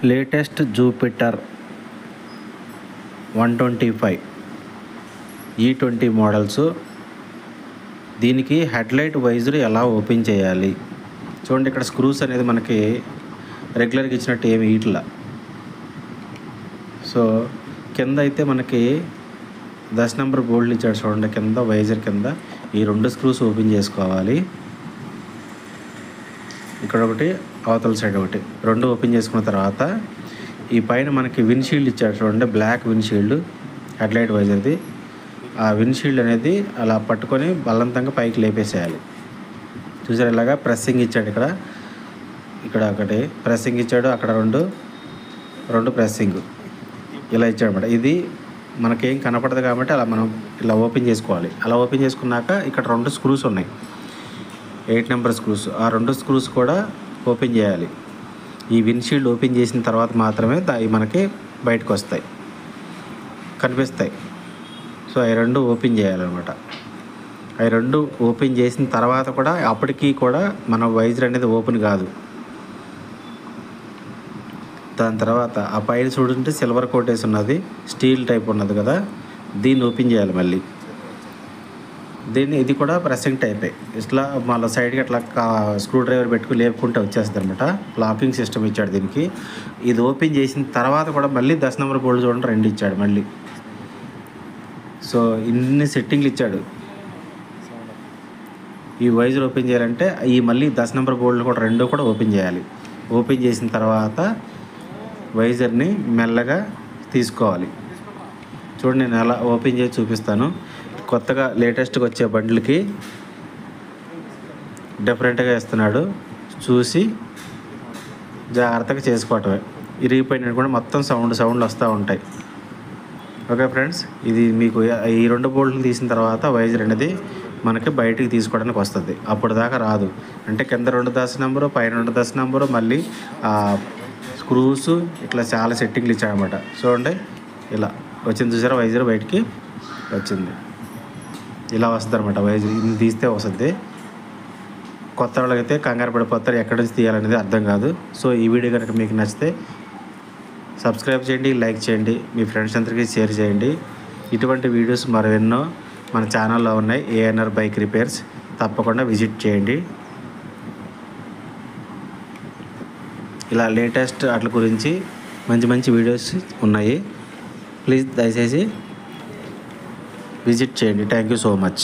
Latest Jupiter 125 E20 models. దీనికి headlight visor ఎలా open చేయాలి చూడండి. ఇక్కడ స్క్రూస్ అనేది మనకి రెగ్యులర్గా ఇచ్చినట్టు ఏమి ఇట్లా. సో కింద అయితే మనకి 10 నెంబర్ బోల్ట్లు ఇచ్చాడు చూడండి. కింద వైజర్ కింద ఈ 2 స్క్రూస్ ఓపెన్ చేసుకోవాలి. ఇక్కడ ఒకటి, అవతల సైడ్ ఒకటి, 2 ఓపెన్ చేసుకున్న తర్వాత ఈ పైన మనకి విండ్షీల్డ్ ఇచ్చాడు చూడండి. Black windshield headlight వైజర్ది. ఆ విండ్షీల్డ్ అనేది అలా పట్టుకొని బలవంతంగా పైకి లేపేసేయాలి. చూసారు, ఇలాగా ప్రెస్సింగ్ ఇచ్చాడు. ఇక్కడ ఒకటి ప్రెస్సింగ్ ఇచ్చాడు, అక్కడ రెండు ప్రెస్సింగ్ ఇలా ఇచ్చాడు అన్నమాట. ఇది మనకేం కనపడదు కాబట్టి అలా మనం ఇలా ఓపెన్ చేసుకోవాలి. అలా ఓపెన్ చేసుకున్నాక ఇక్కడ 2 స్క్రూస్ ఉన్నాయి, 8 నెంబర్ స్క్రూస్. ఆ 2 స్క్రూస్ కూడా ఓపెన్ చేయాలి. ఈ విండ్షీల్డ్ ఓపెన్ చేసిన తర్వాత మాత్రమే అవి మనకి బయటకు వస్తాయి, కనిపిస్తాయి. సో అవి 2 ఓపెన్ చేయాలన్నమాట. అవి 2 ఓపెన్ చేసిన తర్వాత కూడా అప్పటికీ కూడా మన వైజర్ అనేది ఓపెన్ కాదు. దాని తర్వాత ఆ పైన చూడండి సిల్వర్ కోట్ వేసి ఉన్నది, స్టీల్ టైప్ ఉన్నది కదా, దీన్ని ఓపెన్ చేయాలి మళ్ళీ. ఇది కూడా ప్రెస్సింగ్ టైపే. ఇట్లా మళ్ళీ సైడ్కి అట్లా స్క్రూ డ్రైవర్ పెట్టుకుని లేపుకుంటే వచ్చేస్తుంది అనమాట. లాకింగ్ సిస్టమ్ ఇచ్చాడు దీనికి. ఇది ఓపెన్ చేసిన తర్వాత కూడా మళ్ళీ 10 నెంబర్ బోల్డ్ చూడండి 2 ఇచ్చాడు మళ్ళీ. సో ఇన్ని సెట్టింగ్లు ఇచ్చాడు. ఈ వైజర్ ఓపెన్ చేయాలంటే ఈ మళ్ళీ 10 నెంబర్ బోల్డ్ కూడా 2 కూడా ఓపెన్ చేయాలి. ఓపెన్ చేసిన తర్వాత వైజర్ని మెల్లగా తీసుకోవాలి. చూడండి, నేను ఎలా ఓపెన్ చేసి చూపిస్తాను. కొత్తగా లేటెస్ట్గా వచ్చే బండ్లకి డిఫరెంట్గా ఇస్తున్నాడు, చూసి జాగ్రత్తగా చేసుకోవటమే. ఇరిగిపోయినట్టు కూడా మొత్తం సౌండ్లు వస్తూ ఉంటాయి. ఓకే ఫ్రెండ్స్, ఇది మీకు ఈ 2 బోల్ట్లు తీసిన తర్వాత వైజర్ అనేది మనకి బయటికి తీసుకోవడానికి వస్తుంది. అప్పుడు దాకా రాదు. అంటే కింద 2 10 నెంబరు, పైన 2 10 నెంబరు, మళ్ళీ స్క్రూస్, ఇట్లా చాలా సెట్టింగ్లు ఇచ్చాడనమాట. చూడండి, ఇలా వచ్చింది చూసారా, వైజర్ బయటికి వచ్చింది. ఇలా వస్తుంది అనమాట వైజర్. ఇది తీస్తే వస్తుంది. కొత్త వాళ్ళకైతే కంగారు పడిపోతారు, ఎక్కడి నుంచి తీయాలనేది అర్థం కాదు. సో ఈ వీడియో కనుక మీకు నచ్చితే సబ్స్క్రైబ్ చేయండి, లైక్ చేయండి, మీ ఫ్రెండ్స్ అందరికీ షేర్ చేయండి. ఇటువంటి వీడియోస్ మరెన్నో మన ఛానల్లో ఉన్నాయి. ఏఎన్ఆర్ బైక్ రిపేర్స్, తప్పకుండా విజిట్ చేయండి. ఇలా లేటెస్ట్ వాటి గురించి మంచి వీడియోస్ ఉన్నాయి. ప్లీజ్ దయచేసి విజిట్ చేయండి. Thank you so much.